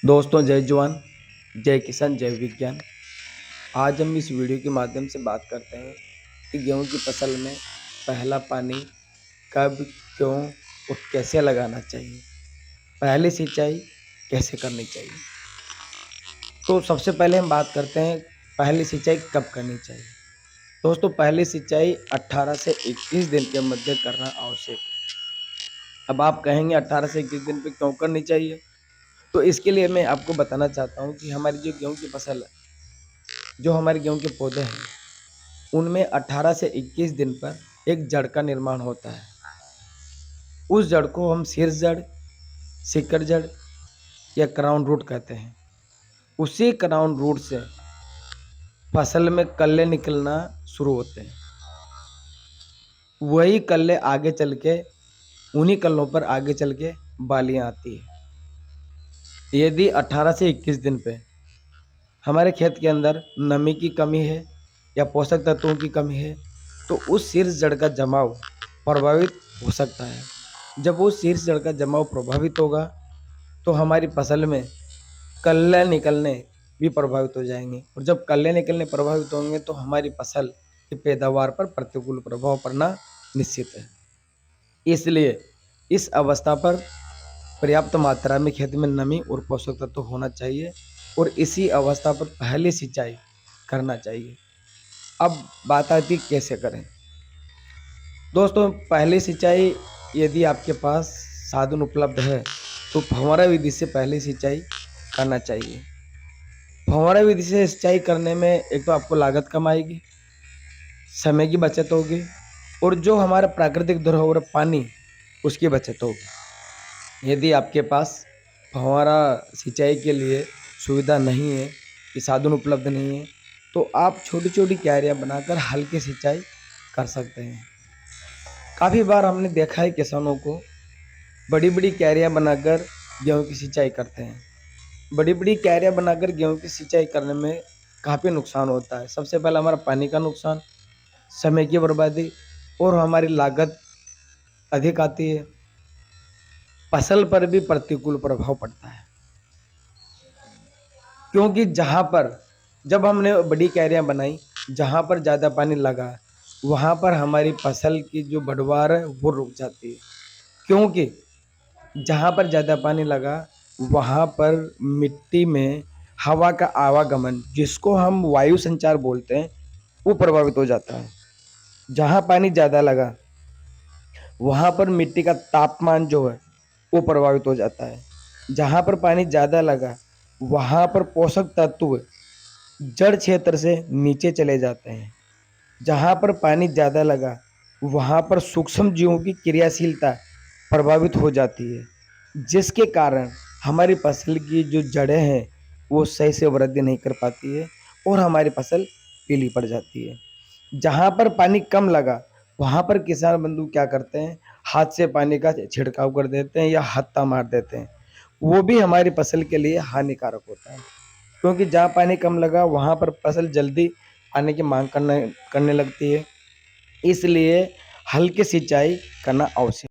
दोस्तों, जय जवान, जय किसान, जय विज्ञान। आज हम इस वीडियो के माध्यम से बात करते हैं कि गेहूं की फसल में पहला पानी कब, क्यों और कैसे लगाना चाहिए। पहली सिंचाई कैसे करनी चाहिए। तो सबसे पहले हम बात करते हैं पहली सिंचाई कब करनी चाहिए। दोस्तों, पहली सिंचाई 18 से 21 दिन के मध्य करना आवश्यक है। अब आप कहेंगे 18 से 21 दिन पे क्यों करनी चाहिए। तो इसके लिए मैं आपको बताना चाहता हूँ कि हमारी जो गेहूं की फसल है, जो हमारे गेहूं के पौधे हैं, उनमें 18 से 21 दिन पर एक जड़ का निर्माण होता है। उस जड़ को हम शीर्ष जड़, सिकड़ जड़ या क्राउन रूट कहते हैं। उसी क्राउन रूट से फसल में कल्ले निकलना शुरू होते हैं। वही कल्ले आगे चल के, उन्हीं कल्लों पर आगे चल के बालियां आती है। यदि 18 से 21 दिन पे हमारे खेत के अंदर नमी की कमी है या पोषक तत्वों की कमी है, तो उस शीर्ष जड़ का जमाव प्रभावित हो सकता है। जब वो शीर्ष जड़ का जमाव प्रभावित होगा, तो हमारी फसल में कल्ले निकलने भी प्रभावित हो जाएंगे, और जब कल्ले निकलने प्रभावित होंगे तो हमारी फसल की पैदावार पर प्रतिकूल प्रभाव पड़ना निश्चित है। इसलिए इस अवस्था पर पर्याप्त मात्रा में खेत में नमी और पोषक तत्व होना चाहिए, और इसी अवस्था पर पहली सिंचाई करना चाहिए। अब बात आती है कैसे करें। दोस्तों, पहली सिंचाई यदि आपके पास साधन उपलब्ध है तो फव्वारा विधि से पहली सिंचाई करना चाहिए। फव्वारा विधि से सिंचाई करने में एक तो आपको लागत कम आएगी, समय की बचत होगी, और जो हमारा प्राकृतिक धरोहर पानी, उसकी बचत होगी। यदि आपके पास फव्वारा सिंचाई के लिए सुविधा नहीं है, कि साधन उपलब्ध नहीं है, तो आप छोटी छोटी क्यारियाँ बनाकर हल्की सिंचाई कर सकते हैं। काफ़ी बार हमने देखा है किसानों को बड़ी बड़ी क्यारियाँ बनाकर गेहूं की सिंचाई करते हैं। बड़ी बड़ी क्यारियाँ बनाकर गेहूं की सिंचाई करने में काफ़ी नुकसान होता है। सबसे पहला हमारा पानी का नुकसान, समय की बर्बादी, और हमारी लागत अधिक आती है। फसल पर भी प्रतिकूल प्रभाव पड़ता है, क्योंकि जहाँ पर जब हमने बड़ी क्यारियाँ बनाई, जहाँ पर ज़्यादा पानी लगा, वहाँ पर हमारी फसल की जो बढ़वार है वो रुक जाती है। क्योंकि जहाँ पर ज़्यादा पानी लगा, वहाँ पर मिट्टी में हवा का आवागमन, जिसको हम वायु संचार बोलते हैं, वो प्रभावित हो जाता है। जहाँ पानी ज़्यादा लगा, वहाँ पर मिट्टी का तापमान जो है वो प्रभावित हो जाता है। जहाँ पर पानी ज़्यादा लगा, वहाँ पर पोषक तत्व जड़ क्षेत्र से नीचे चले जाते हैं। जहाँ पर पानी ज़्यादा लगा, वहाँ पर सूक्ष्म जीवों की क्रियाशीलता प्रभावित हो जाती है, जिसके कारण हमारी फसल की जो जड़ें हैं वो सही से वृद्धि नहीं कर पाती है, और हमारी फसल पीली पड़ जाती है। जहाँ पर पानी कम लगा, वहाँ पर किसान बंधु क्या करते हैं, हाथ से पानी का छिड़काव कर देते हैं या हत्था मार देते हैं। वो भी हमारी फसल के लिए हानिकारक होता है, क्योंकि जहाँ पानी कम लगा, वहाँ पर फसल जल्दी पानी की मांग करने करने लगती है। इसलिए हल्की सिंचाई करना आवश्यक।